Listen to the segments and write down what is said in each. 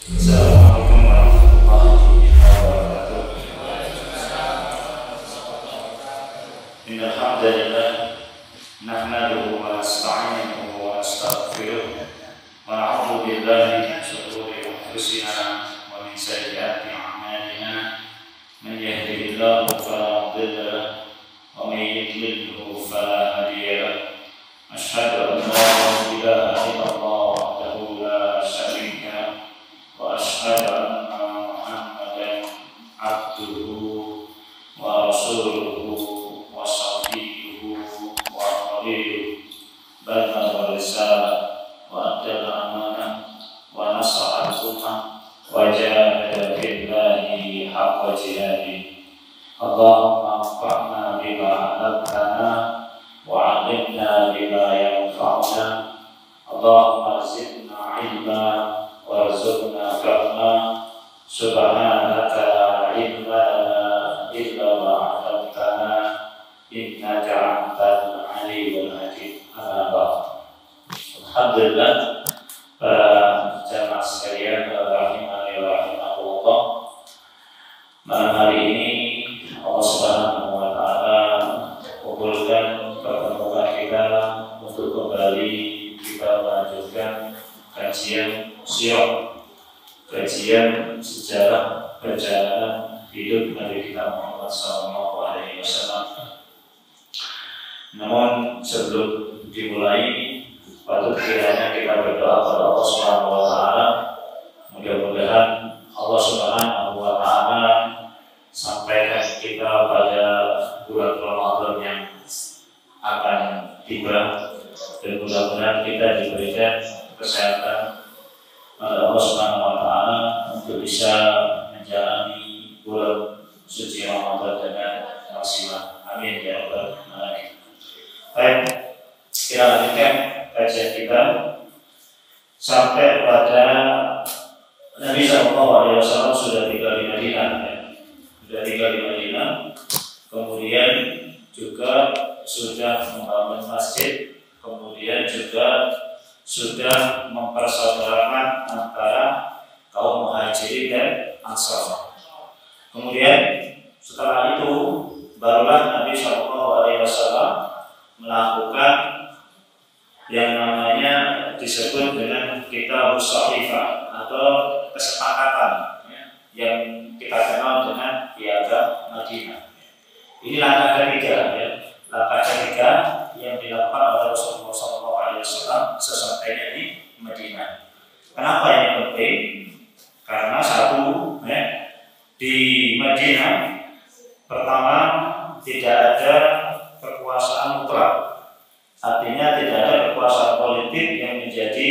Assalamualaikum warahmatullahi wabarakatuh. Innal hamdalillah nahmaduhu wa nasta'inuhu wa nastaghfiruh wa na'udzu billahi min shururi anfusina wa min sayyiati a'malina. Man yahdihillahu fala mudilla lahu wa man yudlilhu fala hadiya lahu. Asyhadu an la ilaha illallah wahdahu la syarika lahu wa asyhadu anna Muhammadan abduhu wa rasuluhu wa safiyuhu wa khalilun balagha risalah wa adda amanah wa nasaha al-ummah wa jahada fillahi haqqa jihadih. Allahumma anfa'na bima 'allamtana wa 'allimna bima yanfa'una. Allahumma zidna 'ilma warzuqna fahma. Subhanaka la ilma lana illa ma 'allamtana innaka antal alimul hakim. Alhamdulillah, para jamaah sekalian rahimani wa rahimakumullah. Malam hari ini Allah Subhanahu wa taala kumpulkan pertemuan kita untuk kembali kita melanjutkan kajian sirah, kajian sejarah perjalanan hidup Nabi kita Muhammad SAW. Namun sebelum dimulai, patut kiranya kita berdoa kepada Allah Subhanahu wa taala. Mudah-mudahan Allah Subhanahu wa taala sampaikan kita pada bulan Ramadan yang akan tiba, dan mudah-mudahan kita diberikan kesehatan oleh Allah Subhanahu wa taala untuk bisa menjalani bulan suci Ramadan dengan maksimal. Amin ya rabbal alamin. Baik, kita lanjutkan kajian kita sampai pada Nabi SAW sudah tinggal di Madinah, sudah tinggal di Madinah, kemudian juga sudah membangun masjid, kemudian juga sudah mempersaudarakan antara kaum Muhajirin dan Ansar. Kemudian setelah itu barulah Nabi SAW melakukan yang namanya disebut dengan kitab Sahifah atau kesepakatan, yang kita kenal dengan Piagam Madinah. Ini langkah ketiga, langkah ketiga yang dilakukan oleh Rasulullah SAW sesampainya di Madinah. Kenapa ini penting? Karena satu, di Madinah pertama tidak ada kekuasaan mutlak, artinya tidak ada kekuasaan politik yang menjadi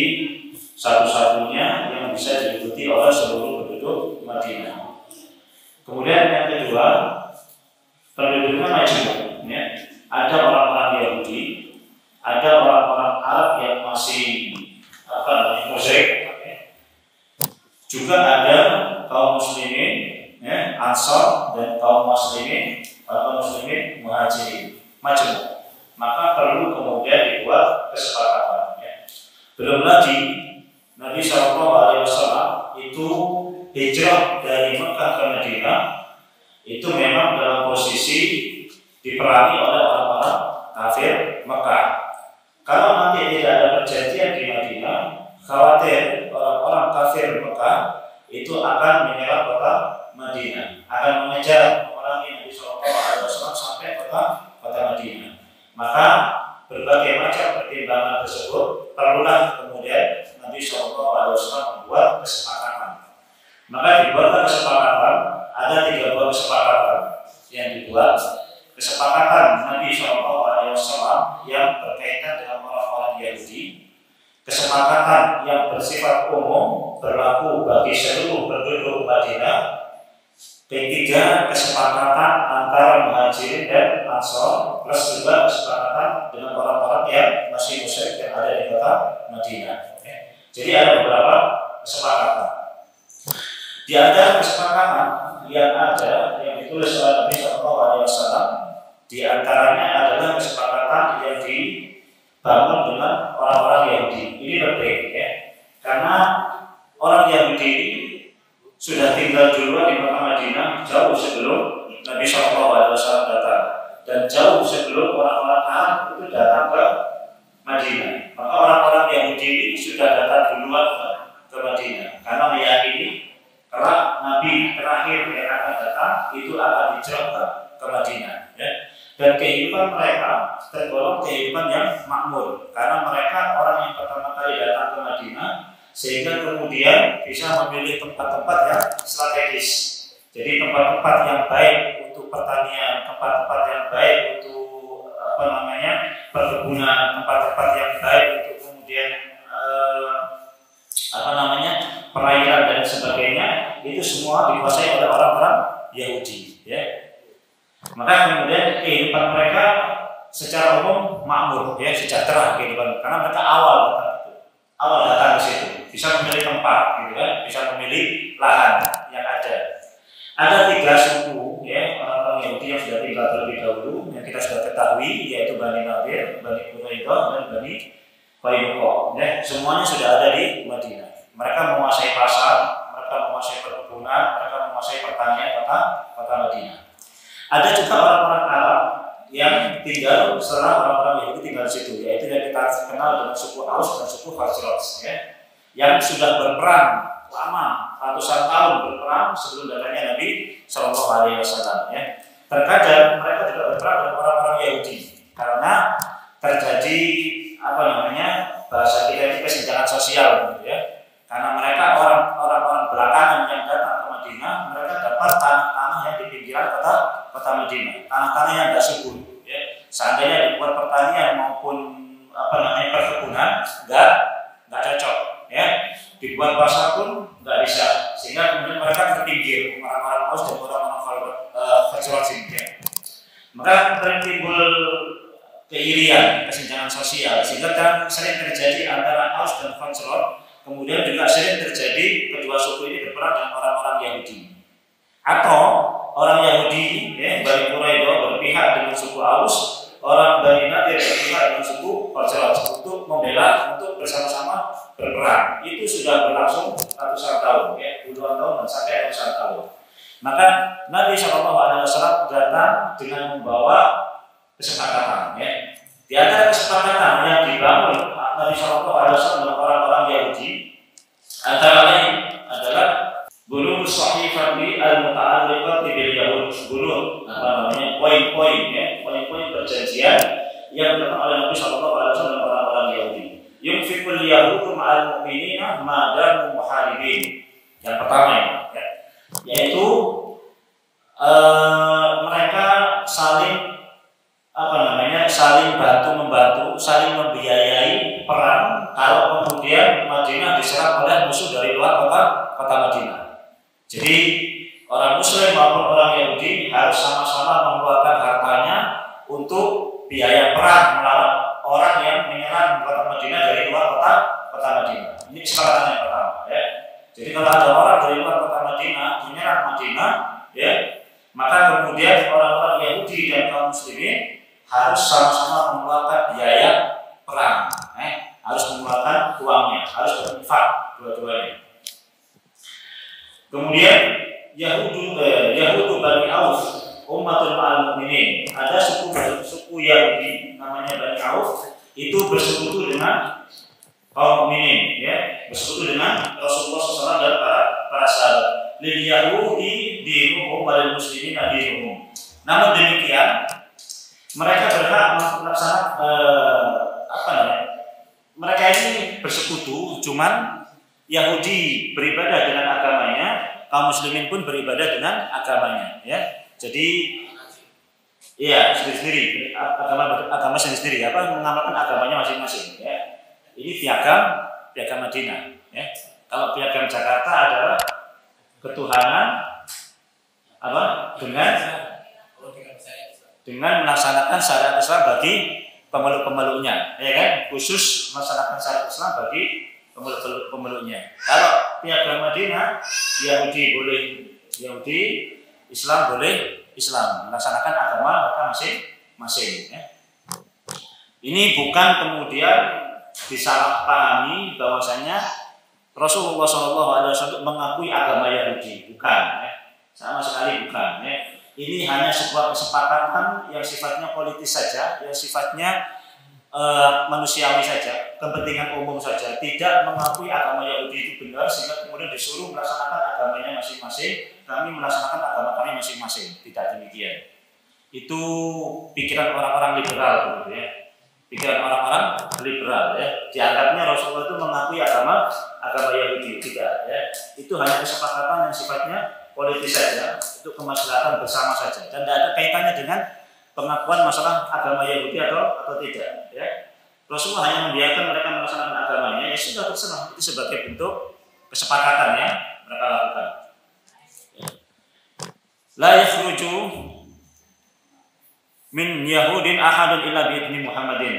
satu-satunya yang bisa diikuti oleh seluruh penduduk Madinah. Kemudian yang kedua, penduduknya majmuk, ada orang-orang Yahudi, ada orang-orang Arab yang masih musyrik, juga ada kaum muslimin, Ansar, dan kaum muslimin atau muslimin Muhajirin, majmuk. Maka perlu kemudian dibuat kesepakatan. Belum lagi Nabi SAW itu hijrah dari Mekah ke Madinah itu memang dalam posisi diperangi oleh orang-orang kafir Mekah. Kalau nanti tidak ada perjanjian di Madinah, khawatir orang-orang kafir Mekah itu akan menyerang kota Madinah, akan mengejar memerangi Nabi SAW sampai kota Madinah. Maka berbagai macam pertimbangan tersebut perlulah kemudian Nabi SAW membuat kesepakatan. Maka dibuat kesepakatan, ada 3 buah kesepakatan yang dibuat. Kesepakatan Nabi SAW yang berkaitan dengan orang-orang Yahudi, kesepakatan yang bersifat umum berlaku bagi seluruh penduduk Madinah. Ketiga, kesepakatan antara Muhajirin dan Ansar, plus juga kesepakatan dengan orang-orang yang masih musyrik yang ada di kota Madinah. Jadi ada beberapa kesepakatan. Di antara kesepakatan yang ada yang ditulis oleh Nabi SAW, di antaranya adalah kesepakatan yang dibangun dengan orang-orang Yahudi. Ini penting, karena orang Yahudi sudah tinggal duluan di Mekah Madinah jauh sebelum Nabi SAW datang dan jauh sebelum orang-orang Arab itu datang ke Madinah. Maka orang-orang Yahudi ini sudah datang duluan ke Madinah karena meyakini karena Nabi terakhir yang akan datang itu akan hijrah ke Madinah. Ya. Dan kehidupan mereka tergolong kehidupan yang makmur karena mereka orang yang pertama kali datang ke Madinah sehingga kemudian bisa memilih tempat-tempat yang strategis. Jadi tempat-tempat yang baik untuk pertanian, tempat-tempat yang baik untuk perkebunan, tempat-tempat yang baik untuk kemudian perairan dan sebagainya, itu semua dikuasai oleh orang-orang Yahudi. Ya. Maka kemudian kehidupan mereka secara umum makmur, ya, sejahtera kehidupan karena mereka awal datang ke situ, bisa memilih tempat, gitu kan, bisa memilih lahan yang ada. Ada 3 suku, ya, orang-orang Yahudi yang sudah tinggal terlebih dahulu, yang kita sudah ketahui, yaitu Bani Nadir, Bani Quraidah, dan Bani Qainuqa. Ya, semuanya sudah ada di Madinah. Mereka menguasai pasar, mereka menguasai perkebunan, mereka menguasai pertanian kota Madinah. Ada juga orang-orang Arab yang tinggal setelah orang-orang Yahudi tinggal di situ, yaitu yang kita kenal dengan suku Aus dan suku Khazraj, ya, yang sudah berperang lama, ratusan tahun berperang sebelum datangnya Nabi Shallallahu Alaihi Wasallam. Ya. Terkadang mereka juga berperang dengan orang-orang Yahudi karena terjadi bahasa kita itu kesenjangan sosial, gitu, ya. Karena mereka orang-orang belakangan yang datang ke Madinah, mereka dapat tanah-tanah yang di pinggiran kota Madinah, tanah-tanah yang tidak subur. Ya. Seandainya dibuat pertanian maupun perkebunan, nggak cocok. Ya. Dibuat pasar pun nggak bisa, sehingga kemudian mereka terpinggir orang-orang Aus dan orang-orang Khazraj ini. Ya. Maka timbul keirian, kesenjangan sosial, sehingga sering terjadi antara Aus dan Khazraj. Kemudian juga sering terjadi kedua suku ini berperang dengan orang-orang Yahudi. Atau orang Yahudi, ya, Bani Quraidah berpihak dengan suku Aus, orang Bani Nadir berpihak dengan suku Khazraj untuk membela, untuk bersama-sama berperang. Itu sudah berlangsung ratusan tahun, ya, puluhan tahun dan sampai ratusan tahun. Maka Nabi SAW datang dengan membawa kesepakatan. Ya. Di antara kesepakatan yang dibangun Nabi SAW dengan orang-orang Yahudi antara lain adalah bulur sahifati al-muta'alliqati bil Yahud, bulur poin-poin, ya, poin-poin perjanjian yang dilakukan oleh Nabi SAW dengan orang-orang Yahudi. Yunfikul yahudu ma'al mu'minina ma'adamu muharibin. Yang pertama ini, ya, yaitu mereka saling bantu-membantu, saling membiayai perang kalau kemudian Madinah diserang oleh musuh dari luar kota Madinah. Jadi orang Muslim maupun orang Yahudi harus sama-sama mengeluarkan hartanya untuk biaya perang melawan orang yang menyerang kota Madinah dari luar kota Madinah. Ini kesepakatan yang pertama. Ya. Jadi kalau ada orang dari luar kota Madinah menyerang Madinah, ya, maka kemudian orang-orang Yahudi dan kaum muslimin harus sama-sama mengeluarkan biaya perang, harus mengeluarkan uangnya, harus berinfak dua-duanya. Kemudian Yahudu Bani Auf, ummatul ma'al mu'minin. Ada suku Yahudi namanya Bani Auf, itu bersekutu dengan kaum mukminin, ya, bersekutu dengan Rasulullah SAW dan para sahabat. Lil Yahudi dinuhum wal muslimin dinuhum. Namun demikian mereka berhak melaksanakan mereka ini bersekutu, cuman Yahudi beribadah dengan agamanya, kaum muslimin pun beribadah dengan agamanya, ya. Jadi iya, sendiri-sendiri, agama sendiri-sendiri, mengamalkan agamanya masing-masing, ya. Ini piagam Madinah, ya. Kalau piagam Jakarta adalah ketuhanan dengan melaksanakan syariat Islam bagi pemeluk-pemeluknya, ya kan? Khusus melaksanakan syariat Islam bagi pemeluk-pemeluknya. Kalau piagam Madinah, Yahudi boleh Yahudi, Islam boleh Islam, melaksanakan agama mereka masing-masing. Ya. Ini bukan kemudian disalahpahami bahwasanya Rasulullah SAW mengakui agama Yahudi, bukan, ya. Sama sekali bukan. Ya. Ini hanya sebuah kesepakatan yang sifatnya politis saja, yang sifatnya manusiawi saja, kepentingan umum saja, tidak mengakui agama Yahudi itu benar sehingga kemudian disuruh melaksanakan agamanya masing-masing, kami melaksanakan agama kami masing-masing. Tidak demikian. Itu pikiran orang-orang liberal, gitu ya. Pikiran orang-orang liberal, ya. Dianggapnya Rasulullah itu mengakui agama Yahudi, tidak, ya. Itu hanya kesepakatan yang sifatnya politis saja, itu kemaslahatan bersama saja, dan tidak ada kaitannya dengan pengakuan masalah agama Yahudi atau tidak, ya. Rasulullah hanya membiarkan mereka melaksanakan agamanya, ya sudah, terserah. Itu sebagai bentuk kesepakatan yang mereka lakukan. La yakhruju min Yahudin ahadun illa bi'idni Muhammadin.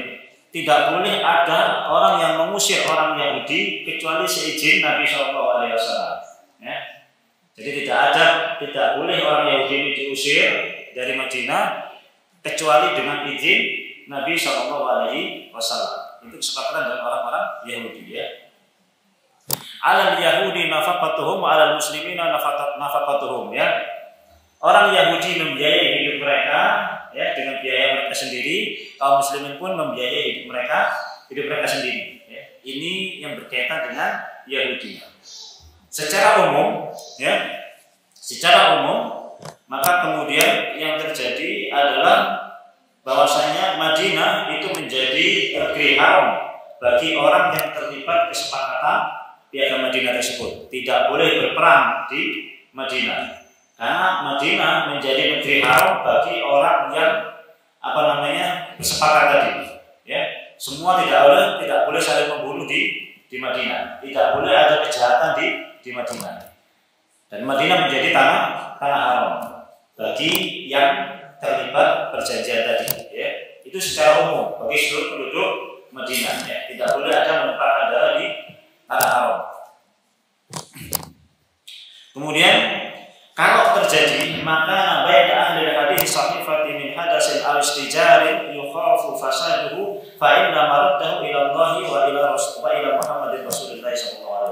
Tidak boleh ada orang yang mengusir orang Yahudi kecuali seizin Nabi SAW. Ya. Jadi tidak boleh orang Yahudi ini diusir dari Madinah kecuali dengan izin Nabi SAW. Itu kesepakatan dengan orang-orang Yahudi, ya. Alal Yahudi nafaqatuhum wa alal muslimina nafaqatuhum, ya. Orang Yahudi membiayai hidup mereka, ya, dengan biaya mereka sendiri. Kaum muslimin pun membiayai hidup mereka sendiri, ya. Ini yang berkaitan dengan Yahudi. Secara umum, maka kemudian yang terjadi adalah bahwasanya Madinah itu menjadi negeri haram bagi orang yang terlibat kesepakatan piagam Madinah tersebut. Tidak boleh berperang di Madinah. Karena Madinah menjadi negeri haram bagi orang yang bersepakat tadi, ya. Semua tidak boleh saling membunuh di Madinah. Tidak boleh ada kejahatan di Madinah. Dan Madinah menjadi tanah haram bagi yang terlibat perjanjian tadi, ya. Itu secara umum bagi seluruh penduduk Madinah, ya. Tidak boleh ada menumpahkan darah di tanah haram. Kemudian kalau terjadi, maka baina ahli hadis sahifati min hadasin al-istijarin yukhafu fasaduhu fa inna maraddahu ila Allah wa ila Muhammadin Rasulullah SAW.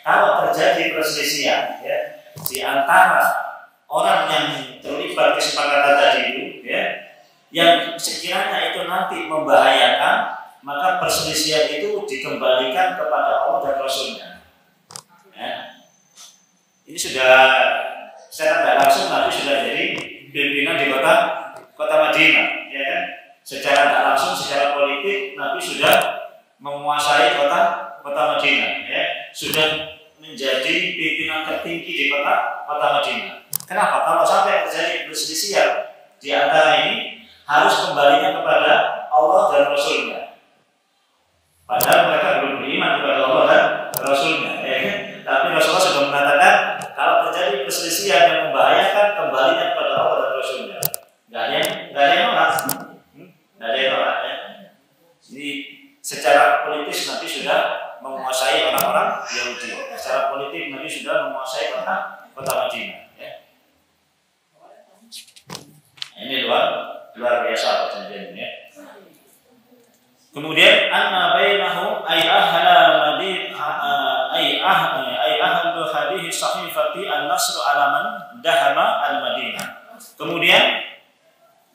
Kalau terjadi perselisihan, ya, di antara orang yang terlibat kesepakatan tadi itu, ya, yang sekiranya itu nanti membahayakan, maka perselisihan itu dikembalikan kepada Allah dan Rasulnya. Ya. Ini sudah secara tidak langsung Nabi sudah jadi pimpinan di kota Madinah, ya kan? Secara tidak langsung, secara politik Nabi sudah menguasai kota Madinah, ya. Sudah menjadi pimpinan tertinggi di kota Madinah. Kenapa? Kalau sampai terjadi perselisihan di antara ini, harus kembalinya kepada Allah dan Rasulnya. Padahal mereka belum beriman kepada Allah dan Rasulnya, ya kan? Tapi Rasulullah sudah mengatakan kalau terjadi perselisihan yang membahayakan, kembalinya kepada Allah dan Rasulnya. Nggak ada yang nolak, ya. Jadi secara politis Nabi sudah menguasai orang-orang Yahudi. Secara politik Nabi sudah menguasai kota Madinah, ya. Ini luar biasa perjanjian, ya. Kemudian anna bainahum ay ahla Madinah ay ahlu hadhihi sahifati an-nasru ala man dahama al-Madinah. Kemudian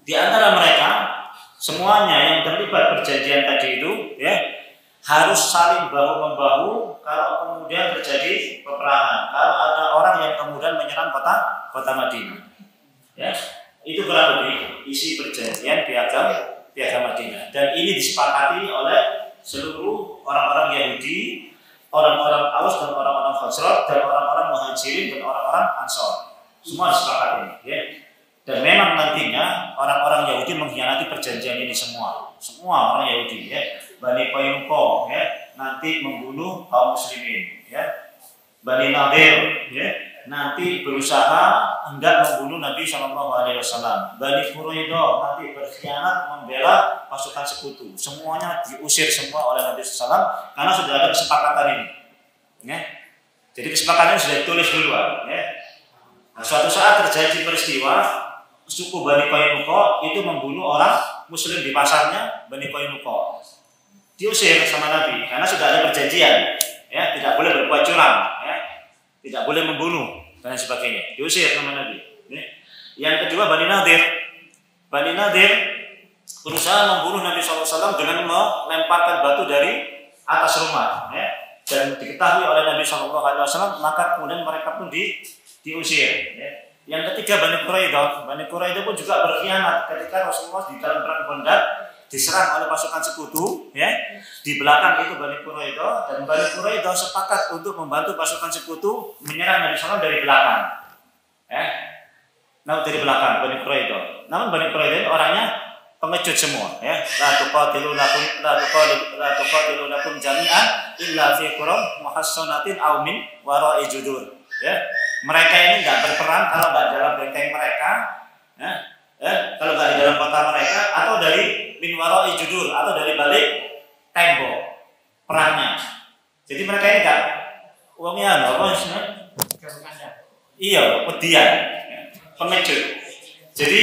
di antara mereka semuanya yang terlibat perjanjian tadi itu, ya, harus saling bahu-membahu kalau kemudian terjadi peperangan. Kalau ada orang yang kemudian menyerang kota Madinah, ya. Itu kurang lebih isi perjanjian piagam Madinah, dan ini disepakati oleh seluruh orang-orang Yahudi, orang-orang Aus dan orang-orang Khazraj, dan orang-orang Muhajirin dan orang-orang Ansor. Semua disepakati, ya. Dan memang nantinya orang-orang Yahudi mengkhianati perjanjian ini semua orang Yahudi, ya. Bani Qainuqa, ya, nanti membunuh kaum muslimin, ya. Bani Nadir, ya, nanti berusaha hendak membunuh Nabi SAW. Bani Quraidah nanti berkhianat membela pasukan sekutu. Semuanya diusir semua oleh Nabi SAW karena sudah ada kesepakatan ini, ya. Jadi kesepakatan sudah ditulis duluan, ya. Nah, suatu saat terjadi peristiwa suku Bani Qainuqa itu membunuh orang Muslim di pasarnya Bani Qainuqa. Diusir sama Nabi karena sudah ada perjanjian, ya, tidak boleh berbuat curang, ya, tidak boleh membunuh dan sebagainya. Diusir sama Nabi. Ya. Yang kedua Bani Nadir. Bani Nadir berusaha membunuh Nabi SAW dengan melemparkan batu dari atas rumah, ya. Dan diketahui oleh Nabi SAW, maka kemudian mereka pun diusir. Ya. Yang ketiga Bani Quraidah. Bani Quraidah pun juga berkhianat ketika Rasulullah di dalam perang Khandaq diserang oleh pasukan sekutu, ya. Di belakang itu Bani Quraidah, dan Bani Quraidah sepakat untuk membantu pasukan sekutu menyerang Nabi SAW dari belakang. Ya. Nah, dari belakang Bani Quraidah. Namun Bani Quraidah orangnya pengecut semua, ya. La tuqatilu lakum jami'an illa fi quram muhassanatin aw min wara'i judur. Ya. Mereka ini enggak berperang kalau enggak dalam benteng mereka, ya. Kalau enggak di dalam kota mereka, atau dari min wara'i judur, atau dari balik tembok perangnya. Jadi mereka ini enggak uangnya apa sih? Iya, pedian, pengecut. Jadi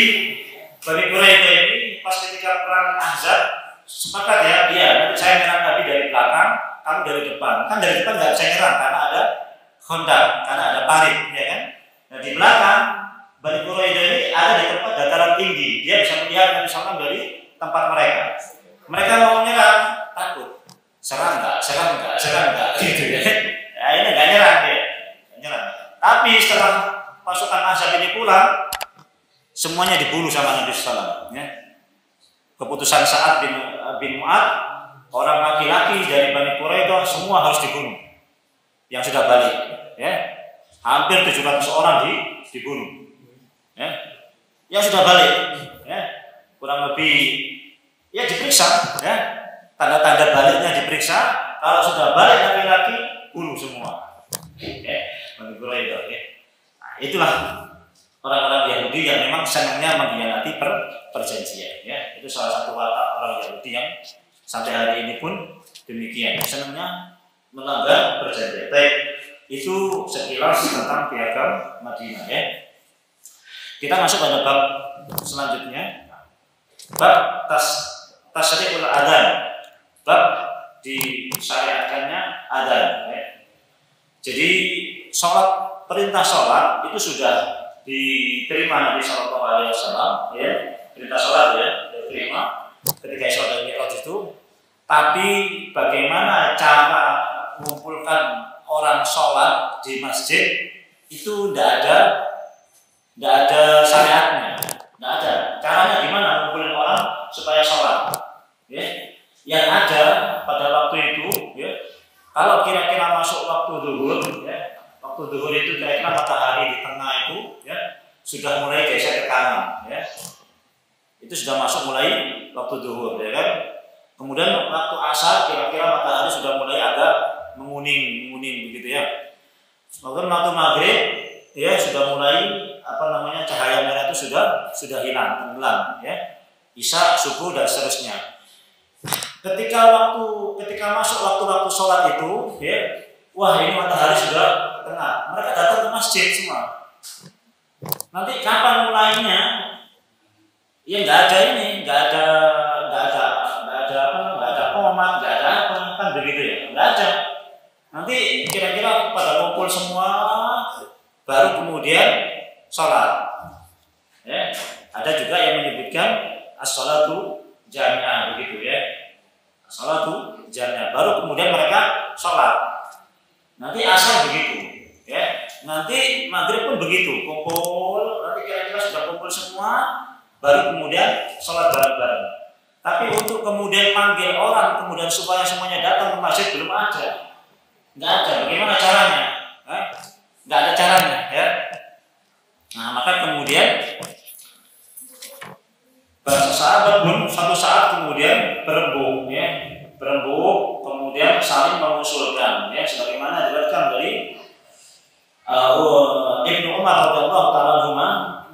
Bani Quraidah ini pas ketika perang Ahzab sepakat, ya, nanti saya menyerang Nabi dari belakang, kamu dari depan. Kan dari depan nggak bisa nyerang karena ada Khandaq, karena ada parit, ya kan? Nah, di belakang Bani Quraidah ini ada di tempat dataran tinggi, dia bisa melihat Nabi SAW dari tempat mereka. Mereka mau menyerang, takut, serang enggak, gitu, ya. Nah, ini nggak nyerang dia, nggak nyerang. Tapi setelah pasukan Ahzab ini pulang, semuanya dibunuh sama Nabi SAW. Ya. Keputusan Sa'ad bin Mu'ad, orang laki-laki dari Bani Quraidah semua harus dibunuh. Yang sudah balik, ya. Hampir 700 orang dibunuh. Ya. Yang sudah balik, ya. Kurang lebih, ya, diperiksa, ya. Tanda-tanda baliknya diperiksa. Kalau sudah balik laki-laki, bunuh semua. Ya. Bani Quraidah, ya. Nah, itulah orang-orang Yahudi yang memang senangnya mengkhianati perjanjian, ya. Itu salah satu watak orang Yahudi yang sampai hari ini pun demikian, senangnya melanggar perjanjian. Baik, itu sekilas tentang piagam Madinah, ya. Kita masuk pada bab selanjutnya, bab tasri'ul adzan, bab disyariatkannya adzan, ya. Jadi perintah sholat itu sudah diterima Nabi Shallallahu Alaihi Wasallam, ya, perintah sholat, ya, diterima ketika Isra dan Mi'raj itu. Tapi bagaimana cara mengumpulkan orang sholat di masjid itu tidak ada syariatnya, tidak ada. Caranya gimana mengumpulkan orang supaya sholat? Ya, yang ada pada waktu itu, ya, kalau kira-kira masuk waktu zuhur, ya. Waktu zuhur itu kira-kira matahari di tengah itu, ya, sudah mulai geser ke kanan, ya. Itu sudah masuk mulai waktu zuhur, ya kan. Kemudian waktu asar kira-kira matahari sudah mulai agak menguning begitu, ya. Kemudian waktu maghrib, ya, sudah mulai cahaya merah itu sudah hilang, tenggelam, ya. Isya, subuh dan seterusnya. Ketika masuk waktu sholat itu, ya, wah, ini matahari sudah ke tengah. Mereka datang ke masjid semua. Nanti kapan mulainya? Ya nggak ada komat, nggak ada apa, kan begitu, ya, nggak ada. Nanti kira-kira pada ngumpul semua, baru kemudian sholat. Ya, ada juga yang menyebutkan as-sholatu jami'ah, begitu, ya. As-sholatu jami'ah, baru kemudian mereka sholat. Nanti asar begitu, ya. Nanti maghrib pun begitu, kumpul. Nanti kira-kira sudah kumpul semua, baru kemudian sholat bareng-bareng. Tapi untuk kemudian panggil orang, kemudian supaya semuanya datang ke masjid, belum ada. Nggak ada. Bagaimana caranya? Nggak ada caranya, ya. Nah, maka kemudian sahabat pun suatu saat kemudian berembuk, ya. Berembuk, kemudian saling mengusulkan, ya, sebagaimana diriwayatkan dari Ibnu Umar radhiyallahu ta'ala anhuma,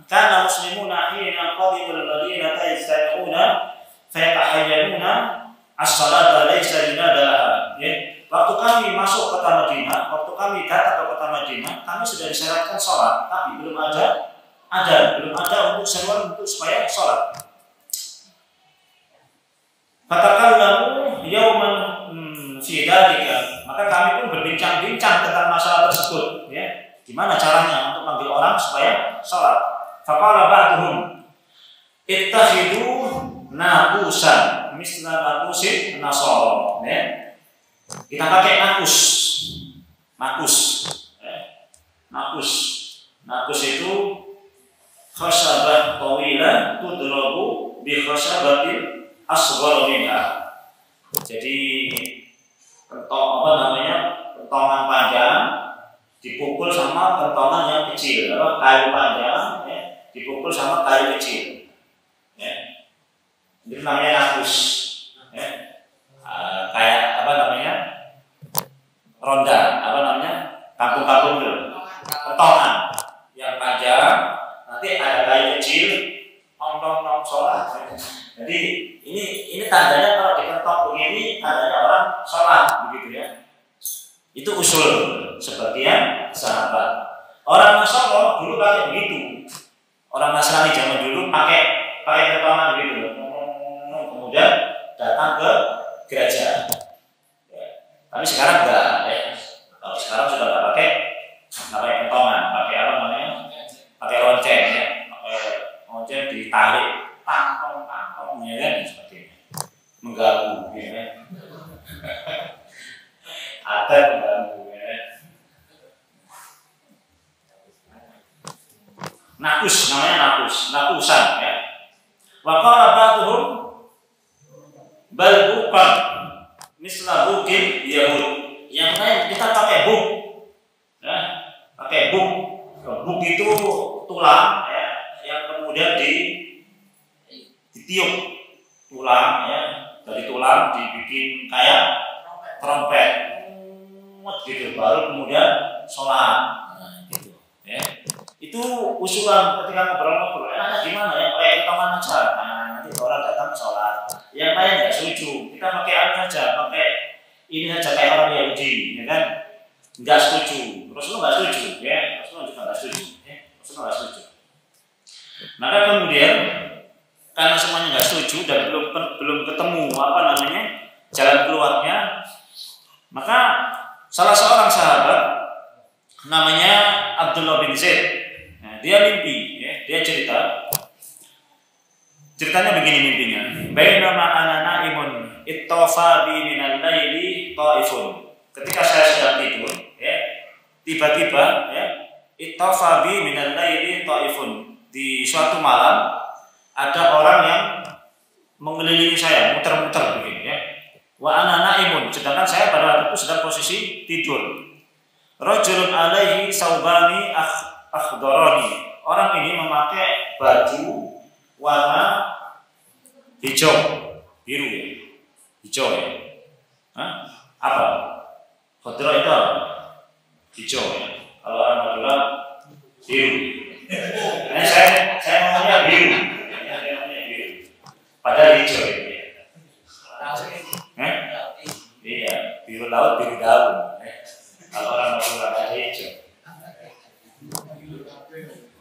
kana muslimuna hina qadimul madinah yastami'una fa yatahayyanuna as-salata laysa linadaha, ya. Waktu kami masuk kota Madinah, waktu kami datang ke kota Madinah, kami sudah disyaratkan sholat, tapi belum ada untuk seruan untuk supaya sholat. Fatakallamu yauman fi dzalika, Maka kami pun berbincang-bincang tentang masalah tersebut, ya. Gimana caranya untuk manggil orang supaya sholat? Faqala ba'duhum ittakhidu naqusan misla naqusin nasara, ya. Kita pakai nakus. Nakus itu khasabah tawilah tudrabu bi khasabatin asghar minha. Jadi kentongan panjang dipukul sama kentongan yang kecil, kayu panjang, ya, dipukul sama kayu kecil, ya. Itu namanya nakus, ya. Kayak ronda, kampung-kampung dulu, kentongan yang panjang, nanti ada kayu kecil, tong sholat. Jadi ini tandanya kalau dikentong begini tandanya orang sholat, begitu ya. Itu usul sebagian sahabat. Orang Nasrani dulu pakai begitu. Orang Nasrani zaman dulu pakai kentongan begitu. Kemudian datang ke gereja. Ya. Tapi sekarang enggak, ya. Kalau sekarang sudah enggak pakai kentongan, pakai pakai lonceng, ya. Pakai lonceng ditarik, tangkong, ya kan, seperti ini. Mengganggu, ya. Ada mengganggu, ya. Namanya nakusan, ya. Wa qala ba'dhum bal bukan misla bukin Yahud. Yang lain kita pakai buk, ya. Pakai buk. Buk itu tulang, ya, yang kemudian ditiup tulang, ya. Dari tulang dibikin kayak trompet. Gitu, baru kemudian sholat, gitu, ya. Itu usulan ketika ngobrol-ngobrol, enaknya gimana ya, pakai kentongan aja. Nanti orang datang sholat, yang lain nggak setuju, kita pakai saja, pakai ini saja kayak orang Yahudi, ya kan, nggak setuju. Rasulullah nggak setuju, ya. Rasulullah juga nggak setuju, ya. Rasulullah nggak setuju. Maka kemudian karena semuanya nggak setuju dan belum ketemu jalan keluarnya, maka salah seorang sahabat namanya Abdullah bin Zaid, nah, dia mimpi, ya, dia ceritanya begini mimpinya. Bainama ana naimun ittafa bi minal laili taifun. Ketika saya sedang tidur, ya, tiba-tiba, ya, ittafa bi minal laili taifun. Di suatu malam ada orang yang mengelilingi saya, muter-muter begini, ya. Wa ana naimun, sedangkan saya pada waktu itu sedang posisi tidur. Rajulun alaihi saubani akhdharani. Orang ini memakai baju warna hijau, biru, ya. Hijau, ya. Apa? Khadra itu apa? Hijau, ya. Kalau orang Madura biru. Nah, saya ngomongnya biru. Padahal hijau, ya. Iya, biru laut, biru daun. Kalau orang Madura ada hijau,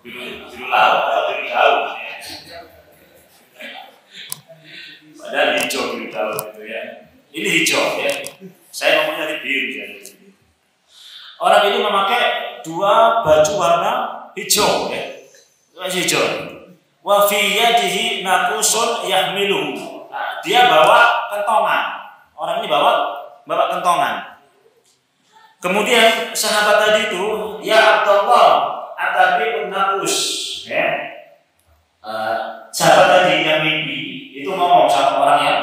biru laut atau biru daun. Padahal hijau, biru daun itu, ya. Ini hijau, ya. Saya ngomongnya di biru, ya. Orang ini memakai dua baju warna hijau, ya. Hijau. Wa fi yadihi naqusun yahmiluhu. Nah, dia bawa kentongan. Orang ini bawa kentongan. Kemudian sahabat tadi itu, ya Abdullah, atabi naqus, ya. Sahabat tadi yang mimpi itu ngomong sama orang yang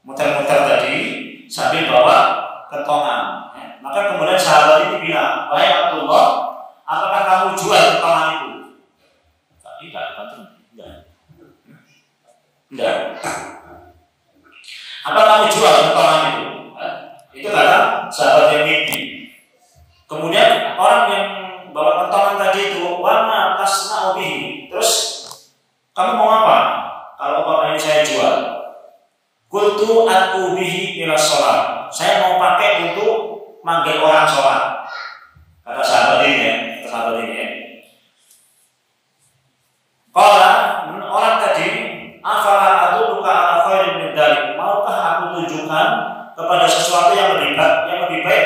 muter-muter tadi sambil bawa kentongan. Ya. Maka kemudian sahabat itu bilang, wahai Abdullah, apakah kamu jual kentongan itu? Tidak. Apa kamu jual kentongan itu? Itu kata sahabat yang mimpi. Kemudian orang yang bawa kentongan tadi itu, warna tasna'u bihi. Terus kamu mau apa? Kalau umpamanya ini saya jual, qultu atu bihi ila sholat. Saya mau pakai untuk manggil orang sholat. Kata sahabat ini, ya. Qala, orang tadi, afala adulluka ala khairin min dzalik. Maukah aku tunjukkan kepada sesuatu yang lebih baik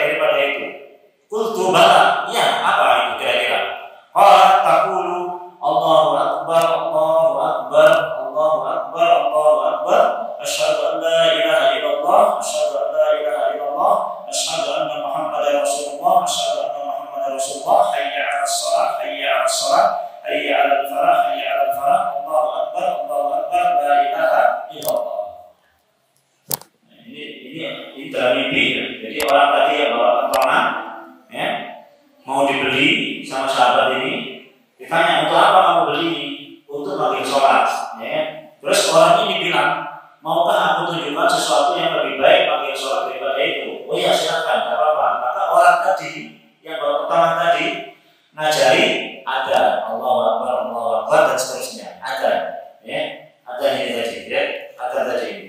Ditanya, untuk apa kamu beli ini? Untuk bagi sholat. Ya. Terus orang ini bilang, maukah aku tunjukkan sesuatu yang lebih baik bagi sholat daripada itu? Oh ya silakan, tidak apa-apa. Maka orang tadi yang baru pertama tadi ngajari ada Allah Akbar dan seterusnya. Ada, ya, ada ini tadi, ya, ada tadi ini.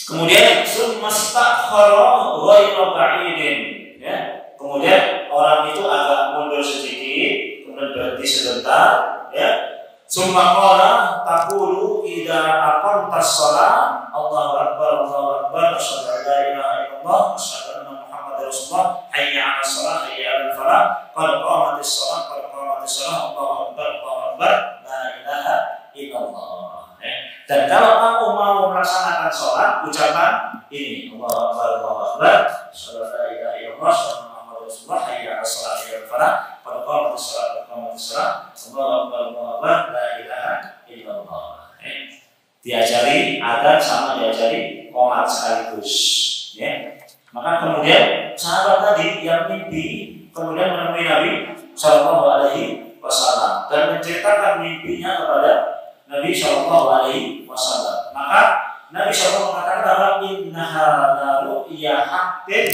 Kemudian sumastakhara ghairu ba'idin, ya. Kemudian orang itu agak mundur sedikit, kemudian berhenti sebentar, ya. Summa qala taqulu idza aqamtas shalah Allahu akbar asyhadu an la ilaha illallah asyhadu anna muhammadar rasulullah hayya 'alas shalah hayya 'alal falah qad qamatis shalah Allahu akbar la ilaha illallah. Dan kalau kamu mau melaksanakan sholat, ucapan ini Allahu akbar asyhadu an la ilaha illallah asyhadu anna muhammadar rasulullah hayya 'alas shalah hayya 'alal falah qad qamatis shalah Allahu akbar la ilaha illallah. Diajari adzan sama diajari qomat sekaligus, ya. Maka kemudian sahabat tadi yang mimpi kemudian menemui Nabi Shallallahu Alaihi Wasallam dan menceritakan mimpinya kepada Nabi Shallallahu Alaihi Wasallam. Maka Nabi Shallallahu mengatakan bahwa innaha la ru'ya haqqin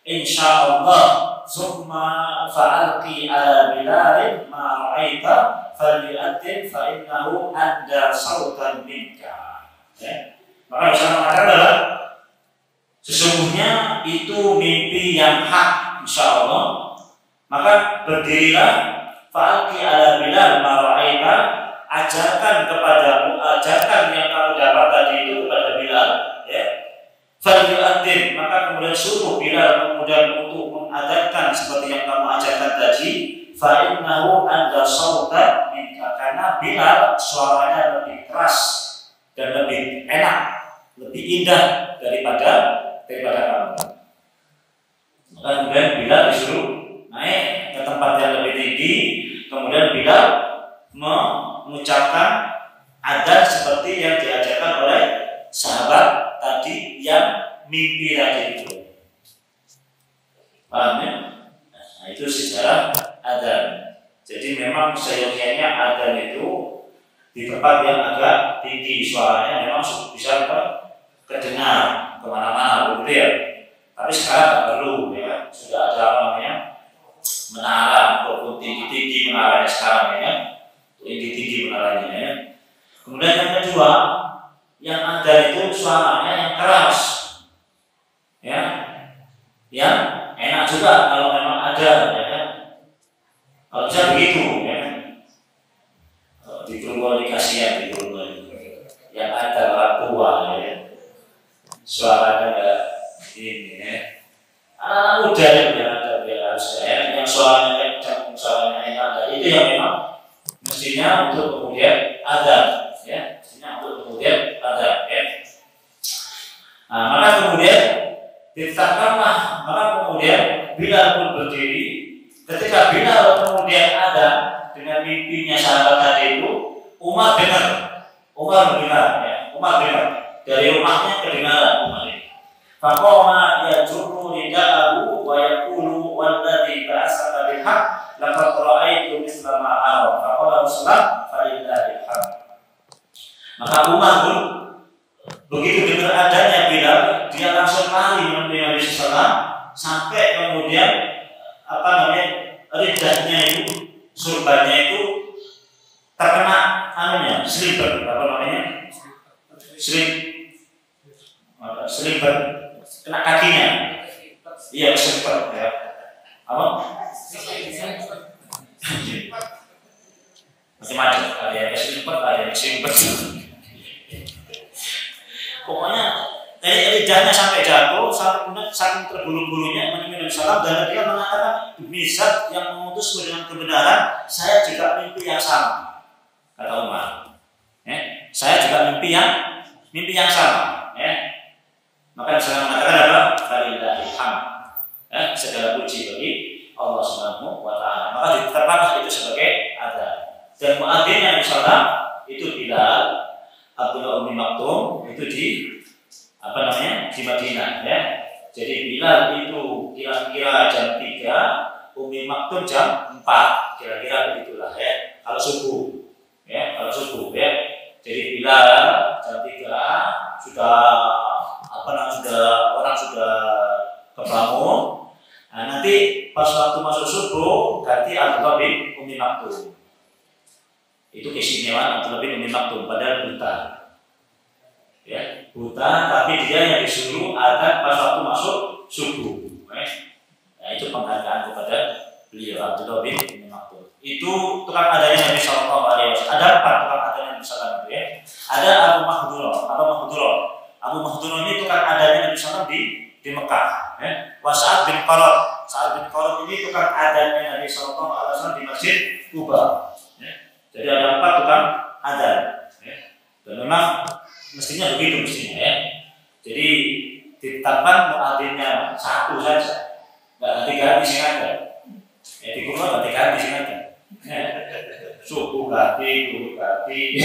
insyaallah summa fa'alqi ala bilalin ma ra'aita falyu'addin fa innahu anda sautan minka. Ya. Maka bisa mengatakan adalah sesungguhnya itu mimpi yang hak insyaallah. Maka berdirilah fa'alqi ala bilal ma ra'aita, ajarkan kepadamu, ajarkan yang kamu dapat tadi itu kepada Bilal, ya. Falyu'addin, maka kemudian suruh Bilal kemudian untuk mengajarkan seperti yang kamu ajarkan tadi. Fa innahu anda sautan minka, karena Bilal suaranya lebih keras dan lebih enak, lebih indah daripada kamu. Maka kemudian Bilal disuruh naik ke tempat yang lebih tinggi, kemudian Bilal mengucapkan adzan seperti yang diajarkan oleh sahabat tadi yang mimpi tadi itu. Paham ya? Nah, itu sejarah adzan. Jadi memang seyogianya adzan itu di tempat yang agak tinggi suaranya memang bisa kedengar kemana-mana, begitu ya. Tapi sekarang tidak perlu, ya. Sudah ada apa namanya menara ataupun tinggi-tinggi menaranya sekarang, ya. Tinggi menaranya, ya. Kemudian yang kedua, yang ada itu suaranya yang keras, ya, yang enak juga kalau memang ada, ya kan? Kalau bisa begitu, ya. Di Purworejo kasihan, di Purworejo yang ada orang tua, ya. Suaranya enggak ini, ya. Anak muda yang ada harus, ya, yang suaranya kencang, suaranya enak, itu yang memang mestinya untuk kemudian ada, ya, mestinya untuk kemudian ada, ya. Nah, maka kemudian ditetapkanlah, maka kemudian Bilal pun berdiri. Ketika Bilal kemudian ada dengan mimpinya sahabat tadi itu, Umar dengar, ya, Umar dengar dari rumahnya kedengaran Umar ini. Faqama yajurru ridaahu wa yaqulu walladzi ba'atsaka bil haqq laqad ra'aitu misla ma ara. Faqala Rasulullah fa lillahil hamd. Maka Umar pun begitu dengar adanya Bilal, dia langsung lari menemui Nabi sallallahu sampai kemudian apa namanya ridahnya itu, surbannya itu terkena anunya, sliver, apa namanya? Sliver kena kakinya. Iya, sliver, ya. Apa? Macam-macam, ada yang sliver, ada yang sliver. Pokoknya lidahnya sampai jatuh, saking terbulu-bulunya menemui salam, dan dia mengatakan demi zat yang mengutus dengan kebenaran, saya juga mimpi yang sama, kata Umar. Ya, saya juga mimpi yang sama. Ya. Maka saya mengatakan apa? Falillahil hamd. Ya, segala puji bagi Allah Subhanahu wa Ta'ala. Maka ditetapkan itu sebagai adzan. Dan muadzin yang salam itu Bilal Abdullah Ummi Maktum itu di apa namanya di Madinah, ya. Jadi Bilal itu kira-kira jam 3, Ummi Maktum jam jam 4 kira-kira begitulah ya. Kalau subuh ya, Jadi bila jam 3 sudah orang sudah kebangun. Nah, nanti pas waktu masuk subuh ganti Abdullah bin Ummi Maktum. Itu keistimewaan Abdullah bin Ummi Maktum, padahal buta. Ya, buta tapi dia yang disuruh adzan pas waktu masuk subuh. Nah, itu penghargaan kepada beliau Abdullah bin Ummi Maktum. Itu tukang adanya Nabi Sallallahu Alaihi Wasallam. Ada 4 tukang adanya Nabi Sallallahu Alaihi Wasallam ya. Ada Abu Mahdurah ini tukang adanya Nabi Sallallahu di Mekah. Ya. Sa'ad bin Qarad ini tukang adanya Nabi Sallallahu Alaihi Wasallam di Masjid Kuba. Ya. Jadi ada 4 tukang adan. Ya. Dan memang mestinya begitu ya. Jadi ditetapkan muadzinnya 1 saja, nggak ganti-ganti sengaja. Ya di rumah ganti-ganti sengaja. Subuh ganti, duhur ganti.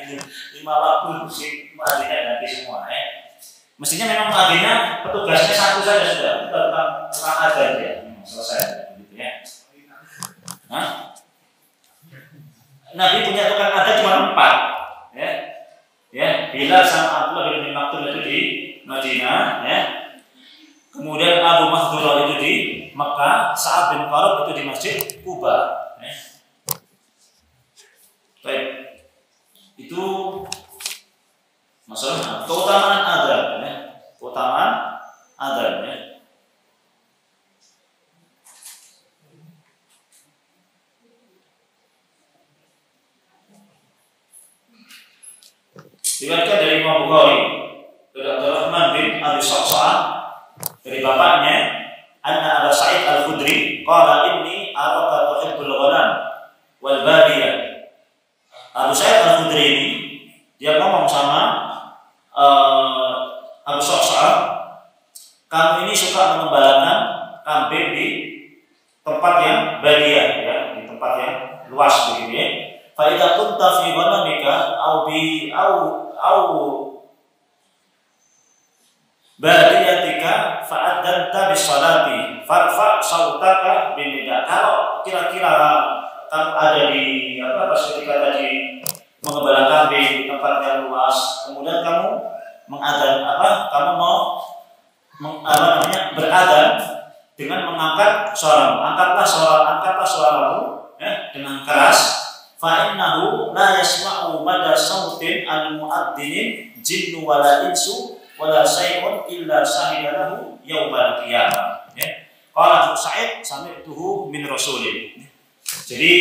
Ini 5 waktu sih muadzinnya ganti semua ya. Mestinya memang muadzinnya petugasnya 1 saja sudah, bukan tukang adzan ya. Selesai gitu ya. Nabi punya tukang adzan cuma 4 ya. Ya, Bilal sama Abdullah bin Ummi Maktum itu di Madinah ya. Kemudian Abu Mahdurah itu di Mekah, Sa'ad bin Qarad itu di Masjid Kuba ya. Baik. Itu masalah keutamaan adzan ya. Keutamaan adzan ya. Diriwayatkan dari Imam Bukhari dari Abdurrahman bin Abi Sa'sa'ah dari bapaknya anna Abu Sa'id Al-Khudri qala inni araka tuhibbul ghanam wal badiyah. Abu Sa'id Al-Khudri ini dia ngomong sama Abu Sa'sa'ah, kamu ini suka mengembalakan kambing di tempat yang badiyah ya, di tempat yang luas begitu ya. Fa idza kunta fi ghanamika au badiyatika fa'adzanta bis-salati farfa sautaka bin-nida. Kalau kira-kira kamu ada di pas ketika tadi mengembala kambing di tempat yang luas, kemudian kamu kamu mau beradzan dengan mengangkat suaramu. Angkatlah suaramu ya, dengan keras. Fa'innahu la yasma'u mada sautin al-mu'adzinin jinnu wala insu wala syai'un illa syahidalahu yaumal qiyamah ya. Qala Abu Sa'id sami'tuhu min Rasulih. Jadi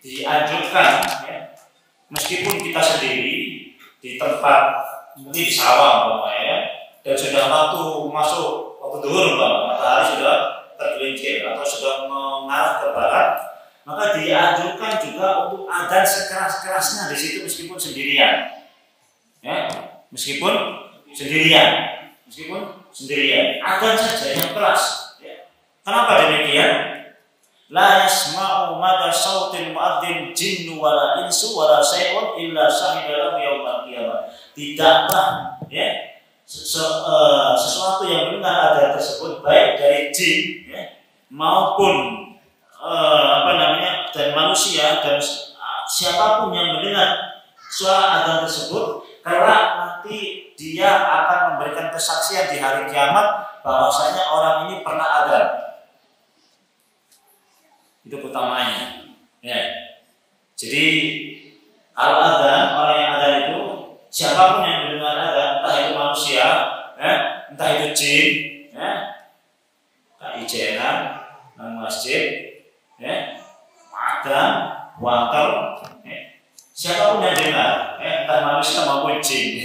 dianjurkan ya, meskipun kita sendiri di tempat mungkin di sawah ya, dan sudah waktu zuhur matahari sudah tergelincir atau sudah mengarah ke barat, maka dianjurkan juga untuk adzan sekeras-kerasnya di situ meskipun sendirian. Ya, meskipun sendirian, adzan saja yang keras. Ya. Kenapa demikian? La yasma'u mada sautil mu'adzin jinnu wala insu wala syai'un illa syahidalahu yaumal qiyamah. Tidaklah ya sesuatu yang mendengar adzan tersebut baik dari jin ya, maupun dan manusia dan siapapun yang mendengar suara adzan tersebut, karena nanti dia akan memberikan kesaksian di hari kiamat bahwasanya orang ini pernah adzan. Itu utamanya. Ya. Jadi kalau adzan, orang yang adzan itu siapapun yang mendengar adzan, entah itu manusia, ya, entah itu jin, ya, kaijenan, nang masjid, ya, makan, wakar, ya. Siapapun yang dengar, entah manusia maupun jin.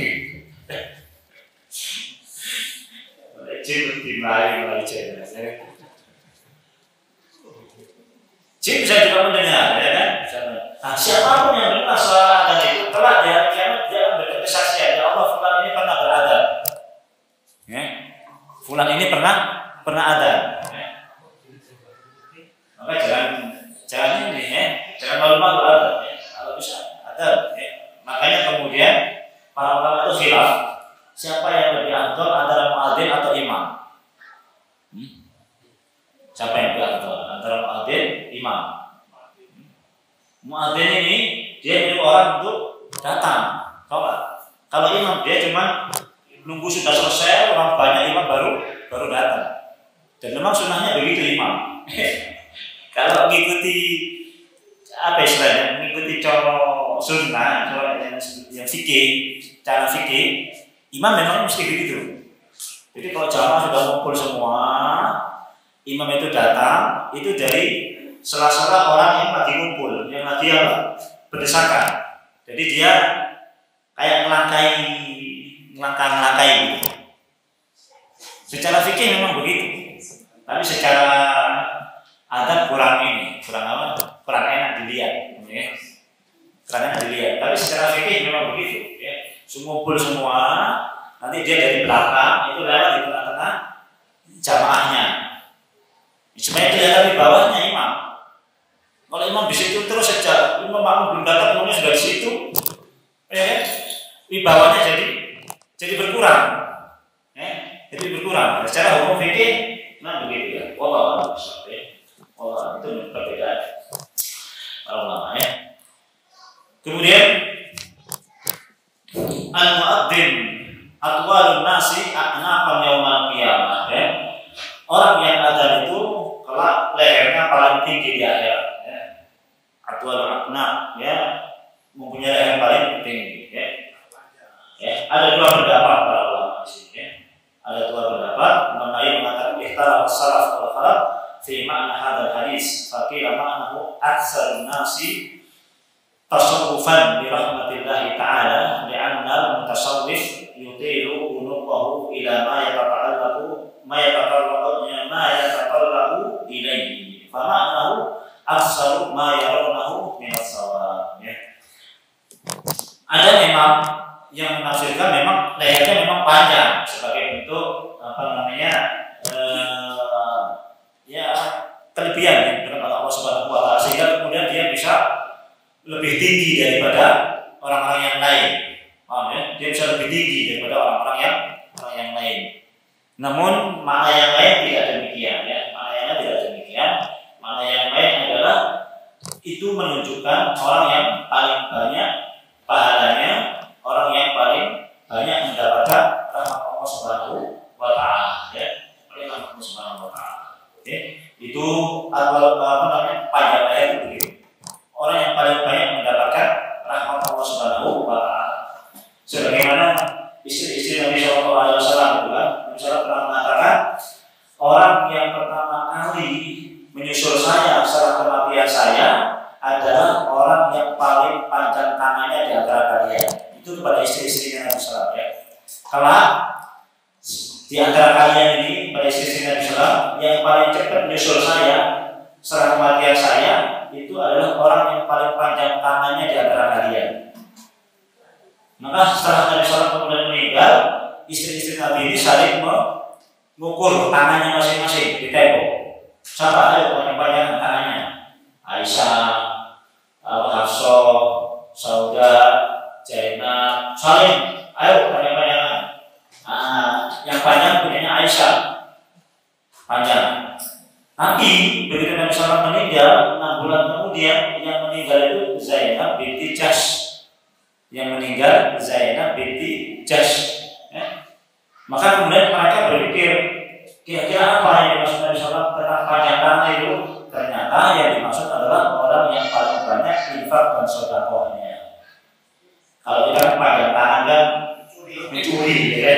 Jin dimulai jin. Jin bisa juga mendengar, ya kan? Nah, siapapun yang mendengar suara adzan itu kelak di hari kiamat dia akan memberikan kesaksian, ya Allah, fulan ini pernah beradzan. Ya. Fulan ini pernah adzan. Ya. Maka jangan ini ya, jangan malu-malu adzan ya. Kalau bisa adzan ya. Makanya kemudian para ulama itu khilaf siapa yang lebih afdal antara muadzin atau imam. Siapa yang lebih afdal antara imam. Muadzin ini dia nyuruh orang untuk datang sholat. Kalau imam dia cuma nunggu sudah selesai, orang banyak imam baru datang. Dan memang sunnahnya begitu imam. Kalau mengikuti apa istilahnya, mengikuti cara sunnah, cara yang fikih, cara fikih, imam memang mesti begitu. Jadi kalau jamaah sudah kumpul semua, imam itu datang, itu dari sela-sela orang yang lagi kumpul, yang lagi berdesakan. Jadi dia kayak ngelangkai gitu. Secara fikih memang begitu, tapi secara adat kurang enak dilihat, ya. Kurang enak dilihat. Tapi secara fikih memang begitu, ya. Ngumpul semua, nanti dia dari belakang itu lewat di tengah-tengah jamaahnya, supaya kelihatan di bawahnya imam. Kalau imam di situ terus saja, imam belum datang, imamnya sudah di situ, ya, wibawanya jadi berkurang, ya, jadi berkurang. Secara hukum fikih, nah begitu ya. Allah itu perbedaan para ulama, ya. Kemudian al-muadzin atwalun nasi a'naqan yaumal qiyamah, ya. Orang yang adzan itu kelak lehernya paling tinggi di akhirat, ya. Atwalun a'naq, ya, mempunyai leher paling tinggi, ya. Ya, ada dua pendapat para ulama di sini, ya. Ada dua pendapat mengenai mengatakan ikhtilaf salaf wal khalaf fi ma'na hadzal hadis. Faqila ma'nahu aktsarun nasi tasawwufan bi rahmatillahi ta'ala li'anna al-mutasawwif yutilu unuqahu ila ma yataqarrabu ilayhi. Fa ma'nahu aktsaru ma yarawnahu min as-sawab, ya. Ada memang yang menafsirkan memang lehernya memang panjang sebagai bentuk ya kelebihan ya dengan Allah Subhanahu wa taala, sehingga kemudian dia bisa lebih tinggi daripada orang-orang yang lain. Paham, ya? Dia bisa lebih tinggi daripada orang yang lain. Namun makna yang lain tidak demikian, ya. Maknanya tidak demikian. Makna yang lain adalah itu menunjukkan orang yang paling banyak pahalanya, orang yang paling banyak mendapatkan rahmat Allah Subhanahu wa taala, ya. Oleh Allah Subhanahu wa taala. Itu panjang leher itu begitu. Orang yang paling banyak mendapatkan rahmat Allah Subhanahu wa taala. Sebagaimana istri-istri Nabi Shallallahu alaihi wasallam juga, Nabi SAW pernah mengatakan, orang yang pertama kali menyusul saya setelah kematian saya adalah orang yang paling panjang tangannya di antara kalian. Itu kepada istri-istrinya Nabi SAW, ya. Kalau di antara kalian ini, pada istri-istri Nabi SAW, yang paling cepat menyusul saya setelah kematian saya itu adalah orang yang paling panjang tangannya di antara kalian. Maka setelah Nabi SAW kemudian meninggal, istri-istri Nabi ini saling mengukur tangannya masing-masing di tembok. Siapa ada yang panjang tangannya? Aisyah, Hafsah, Sauda, Zainab, saling, ayo panjang-panjangan. Yang panjang punyanya Aisyah, panjang. Tapi begitu Nabi SAW meninggal, 6 bulan kemudian yang meninggal itu Zainab binti Jahsh. Yang meninggal Zainab binti Jahsh, ya. Maka kemudian mereka berpikir, kira-kira apa yang dimaksud Nabi SAW tentang panjang tangan itu? Ternyata yang dimaksud adalah orang yang paling banyak infak dan sedekahnya. Kalau kita panjang tangan kan mencuri, ya.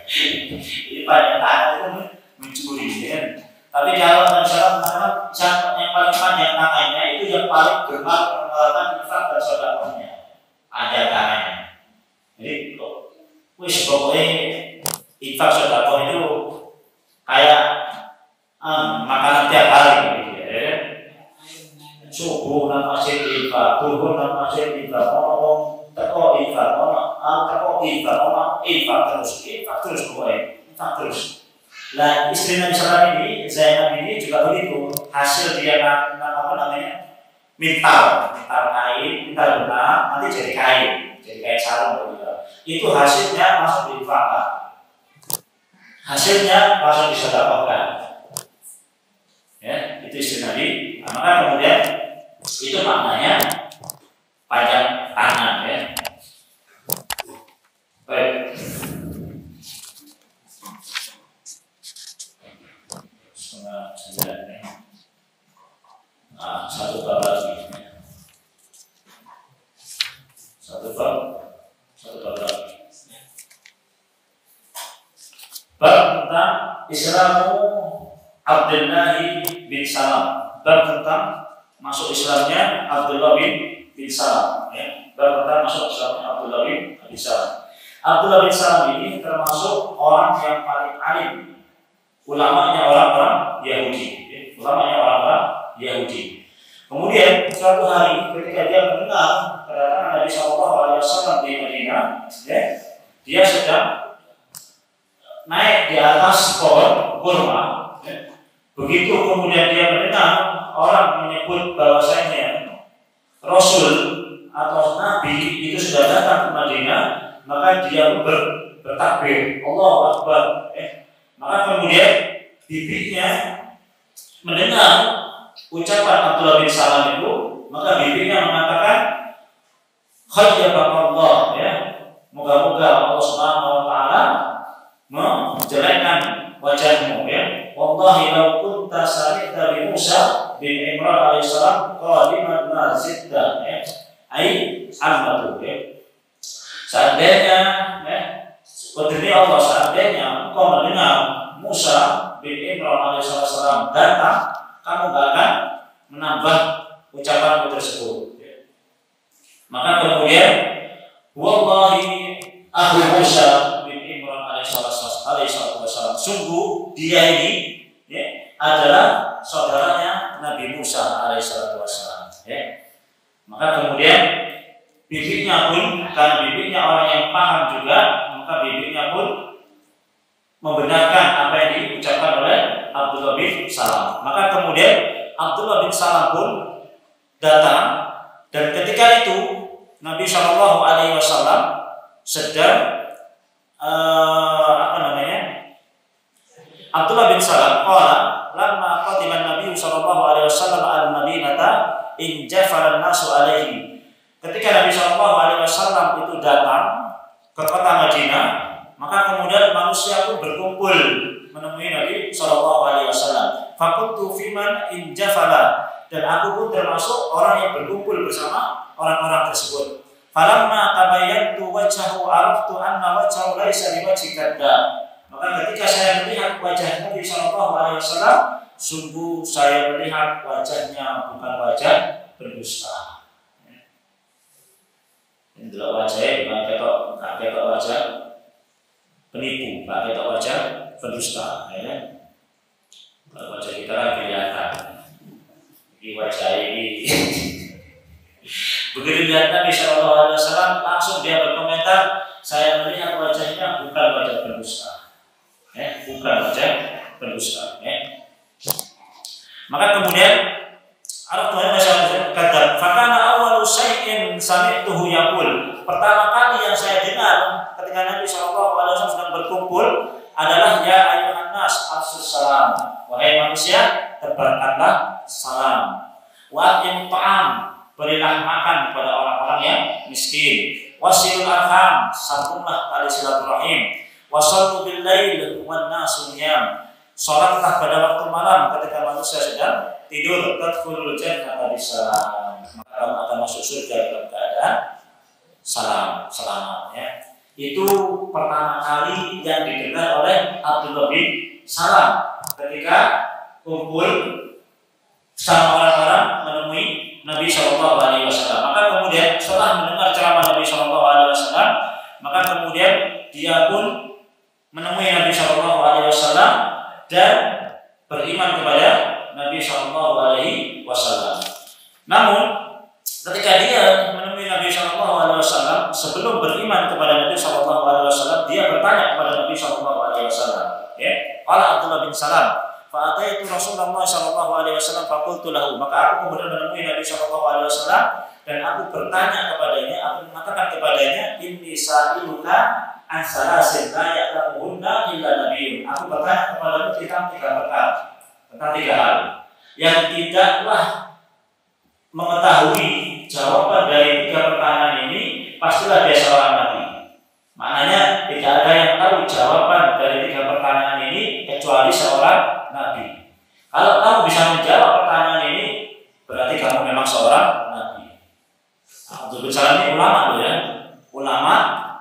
Ini panjang tangan itu mencuri, ya. Tapi kalau misalnya yang paling panjang tangannya itu yang paling gemar mengeluarkan infak dan sedekahnya, ada tangannya. Jadi pokoknya infak sedekah itu kayak makanan tiap hari, gitu, ya. Subuh nang masjid infak, duhur nang masjid infak, ngomong teko infak, infak terus pokoknya infak terus. Nah, istri Nabi SAW ini, Zainab ini juga begitu. Hasil dia mintal kain, mintal benang, nanti jadi kain sarung begitu. Itu hasilnya masuk diinfakkan, hasilnya langsung disedekahkan. Ya, itu istri Nabi. Nah, maka kemudian itu maknanya panjang tangan ya. Baik. Setengah 9 ya. Nah, satu bab lagi. Satu bab lagi. Bab tentang Islamu Abdullah bin Salam. Bab tentang masuk Islamnya Abdullah bin Salam ya. Bab tentang masuk Islamnya Abdullah bin Salam. Abdullah bin Salam ini termasuk orang yang paling alim, ulamanya orang-orang Yahudi ya. Ulamanya orang-orang Yahudi. Kemudian suatu hari ketika dia mendengar kedatangan Nabi SAW di Madinah ya, dia sedang naik di atas pohon kurma ya. Begitu kemudian dia mendengar orang menyebut bahwasanya Rasul atau Nabi itu sudah datang ke Madinah, maka dia bertakbir Allahu Akbar maka kemudian bibinya mendengar ucapan Abdullah bin Salam itu, maka bibinya mengatakan khayyabakallah ya, moga-moga Allah Subhanahu wa taala menjelekkan wajahmu ya. Wallahi law kunta sami'ta bi Musa bin Imran alaihissalam qadiman ma zidda ya. Ai amatu ya. Seandainya demi Allah, seandainya engkau mendengar Musa bin Imran alaihissalam datang, kamu gak akan menambah ucapanmu tersebut ya. Maka kemudian wallahi Abu Musa bin Imran alaihissalam, sungguh dia ini ya, adalah saudaranya Nabi Musa alaihissalam ya. Maka kemudian bibinya pun, karena bibinya orang yang paham juga, maka bibinya pun membenarkan apa yang diucapkan oleh Abdullah bin Salam. Maka kemudian Abdullah bin Salam pun datang, dan ketika itu Nabi SAW sedang Abdullah bin Salam qala lamma qadima Nabi SAW al-Madinata in jafara an-nasu alaihi. Ketika Nabi SAW itu datang ke kota Madinah, maka kemudian manusia pun berkumpul menemui Nabi SAW. Fakuntu fiman in jafala, dan aku pun termasuk orang yang berkumpul bersama orang-orang tersebut. Falamma tabayyantu wajhahu araftu anna wajhahu laisa biwajhi kadzdzab. Maka ketika saya melihat wajah Nabi SAW, sungguh saya melihat wajahnya bukan wajah berdusta. Ini adalah wajahnya bukan ketok wajah penipu, bukan ketok wajah berdusta. Ya. Kalau wajah kita kan kelihatan. Ini wajah ini. Begitu lihat Nabi SAW, langsung dia berkomentar, saya melihat wajahnya bukan wajah berdusta. Bukan wajah berdusta. Maka kemudian kata fakana awwalu syai'in sami'tuhu yaqul. Pertama kali yang saya dengar ketika Nabi SAW sedang berkumpul adalah ya ayyuhan nas afsus salam. Wahai manusia, tebarkanlah salam. Wa atim ta'am, berilah makan kepada orang-orang yang miskin. Wasilul arham, sambunglah tali silaturahim. Wasallu bil lail wan nasu niyam. Salatlah pada waktu malam ketika manusia sedang tidur. Tadkhulul jannata bisalam, maka kamu akan masuk surga dalam keadaan selamat ya. Itu pertama kali yang didengar oleh Abdullah bin Salam ketika kumpul sama orang-orang menemui Nabi SAW. Maka kemudian setelah mendengar ceramah Nabi SAW, maka kemudian dia pun menemui Nabi SAW dan beriman kepada Nabi SAW. Namun ketika dia menemui Nabi SAW, sebelum beriman kepada Nabi SAW, dia bertanya kepada Nabi SAW. Ya, qala Abdullah bin Salam, fa'ataitu Rasulullah SAW faqultu lahu. Maka aku kemudian menemui Nabi SAW dan aku bertanya kepadanya, aku mengatakan kepadanya, inni sa'iluka an salasin la ya'lamuhunna illa nabiyyun. Aku bertanya kepadamu tentang 3 perkara, tentang 3 hal. yang tidaklah mengetahui jawaban dari 3 pertanyaan ini, pastilah dia seorang nabi. Maknanya tidak ada yang tahu jawaban dari 3 pertanyaan ini kecuali seorang nabi. Kalau kamu bisa menjawab pertanyaan ini, berarti kamu memang seorang nabi. Abdul Salam ini ulama loh ya, ulama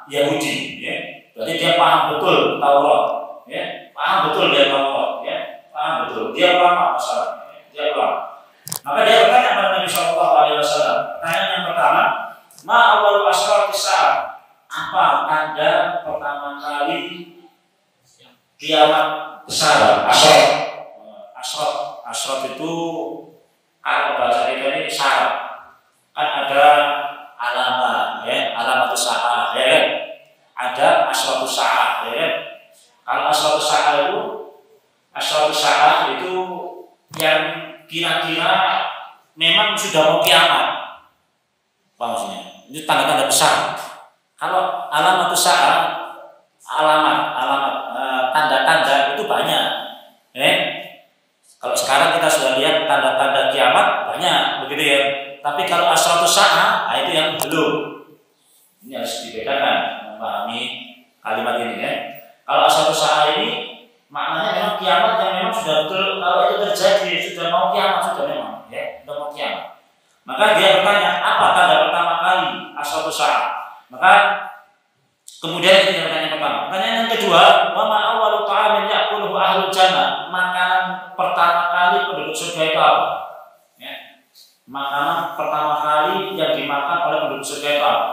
Yahudi ya. Berarti dia paham betul Taurat ya, paham betul dia Taurat ya, paham betul. Dia ulama masalah, dia ulama. Maka dia bertanya kepada Nabi Shallallahu Alaihi Wasallam. Pertanyaan yang pertama, ma awal asrar kisah, apa tanda pertama kali kiamat besar? Asrar itu kalau bahasa kita ini syarat. Kan ada alamat ya, alamat sa'ah ya kan? Ada asratus sa'ah ya kan? Kalau asratus sa'ah itu yang kira-kira memang sudah mau kiamat. Apa maksudnya? Itu tanda-tanda besar. Kalau alamat sa'ah, tanda-tanda itu banyak. Kalau sekarang kita sudah lihat tanda-tanda kiamat banyak, begitu ya. Tapi kalau asratus sa'ah, itu yang belum. Ini harus dibedakan, memahami kalimat ini ya. Kalau asratus sa'ah ini maknanya memang kiamat yang memang sudah betul. Kalau itu terjadi, sudah mau kiamat, sudah memang ya, sudah mau kiamat. Maka dia bertanya, apa tanda pertama kali asratus sa'ah? Maka kemudian ini pertanyaan pertama. Pertanyaan yang kedua, wa ma awwalu ta'amin ya'kuluhu ahlul jannah? Makanan pertama kali penduduk surga itu apa? Ya. Makanan pertama kali yang dimakan oleh penduduk surga itu apa?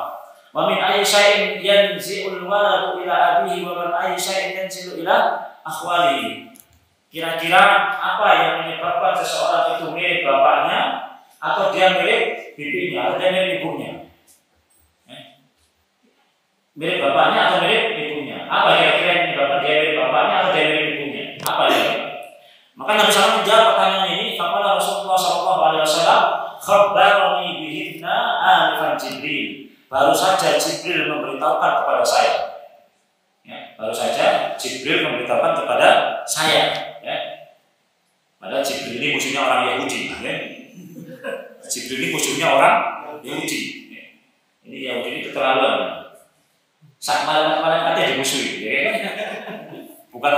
Wa min ayyi syai'in yanzi'ul waladu ila abihi wa min ayyi syai'in yanzilu ila akhwalihi? Kira-kira apa yang menyebabkan seseorang itu mirip bapaknya, atau dia mirip bibinya, atau dia mirip ibunya? Mirip bapaknya atau mirip ibunya? Apa kira-kira yang menyebabkan dia mirip bapaknya atau dia mirip ibunya? Apa ya? Maka Nabi SAW menjawab pertanyaan ini. Faqala Rasulullah SAW, khabarani bihinna alifan Jibril. Baru saja Jibril memberitahukan kepada saya. Ya, baru saja Jibril memberitahukan kepada saya. Ya. Padahal Jibril ini musuhnya orang Yahudi. Ya. Jibril ini musuhnya orang Yahudi. Ya. Ini Yahudi ini keterlaluan. Saat malaikat dimusuhi, ya. bukan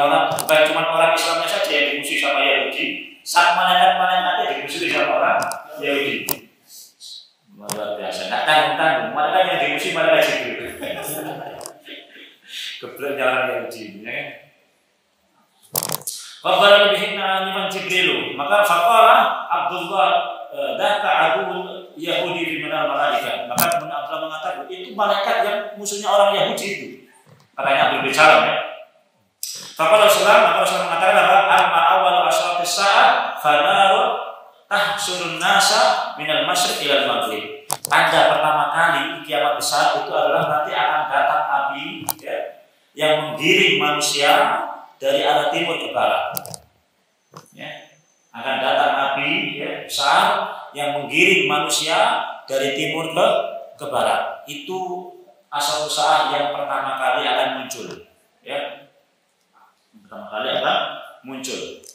cuma orang Islamnya saja yang dimusuhi sama Yahudi. Saat malaikat dimusuhi sama orang Yahudi. Luar biasa. Tidak tanggung-tanggung. Malaikat yang dimusuhi malaikat Jibril. Kebetulan orang Yahudi. Ya. Faqala bihina liman Jibrilu. Maka faqala Abdullah daka adul Yahudi di mana malaikat. Maka kemudian Abdullah mengatakan itu malaikat yang musuhnya orang Yahudi itu. Katanya Abdul bin Salam ya. Faqala Rasulullah mengatakan apa? Amma awal asratis sa'ah fanaru tahsurun nasa minal masyriq ilal maghrib. Tanda pertama kali kiamat besar itu adalah nanti akan datang api ya, yang menggiring manusia dari arah timur ke barat. Ya. Akan datang api ya, besar yang menggiring manusia dari timur ke barat. Itu asal usaha yang pertama kali akan muncul. Ya. Pertama kali akan muncul.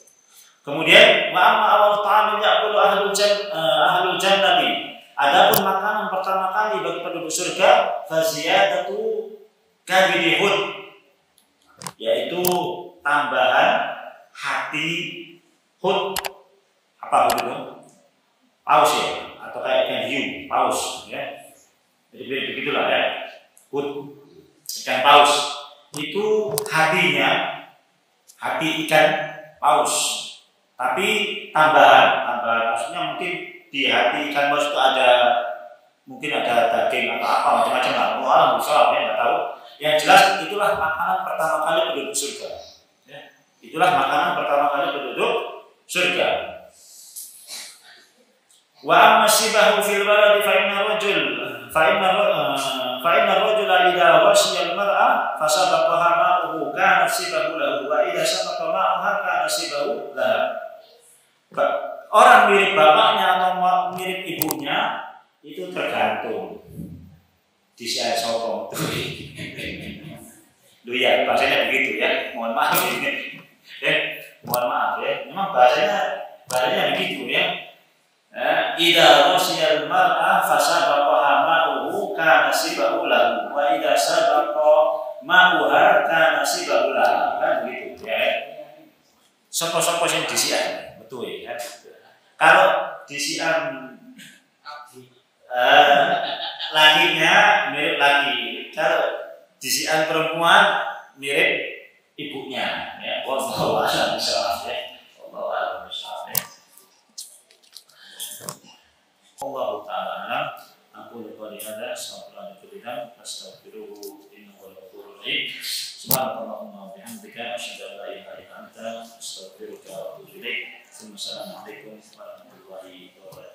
Kemudian ma'amma awal ta'amil ya'kulu ahlul jannati. Adapun makanan pertama kali bagi penduduk surga faziyadatu kabidi hud, yaitu tambahan hati hud. Apa begitu? Paus ya, atau kayak ikan hiu, paus ya. Jadi begitulah ya. Hud, ikan paus itu hatinya, hati ikan paus. Tapi tambahan maksudnya mungkin di hati ikan paus itu mungkin ada daging atau apa macam-macam lah. Allah musyaf ya, nggak tahu. Yang jelas itulah makanan pertama kali penduduk surga. Ya. Itulah makanan pertama kali penduduk surga. Wa amma sibahu fil balad fa inna rajula idza wasiya al-mar'a fasabaqaha ma'uhu kana sibahu lahu wa idza sabaqa ma'uha kana sibahu lahu. Orang mirip bapaknya atau mirip ibunya itu tergantung di siapa sokong. Lu ya bahasanya begitu ya. Mohon maaf ini. Mohon maaf ya. Memang bahasanya Baliknya begitu ya. Idza rasyal mar'a fasabaqaha ma'uhu kana sibahu lahu wa idza sabaqa ma'uha kana sibahu lahu. Kan begitu ya. Sapa-sapa sing disian, betul ya. Kalau disian lakinya mirip laki, kalau disian perempuan mirip ibunya ya. Wallahu a'lam bishawab ya. Wallahu a'lam bishawab. Allah Ta'ala aku lupa lihada astaghfirullah diberikan astaghfiruhu innahu ghafurur rahim subhanallahumma wa bihamdika asyhadu an la ilaha illa anta astaghfiruka wa atubu ilaik. Assalamualaikum warahmatullahi wabarakatuh.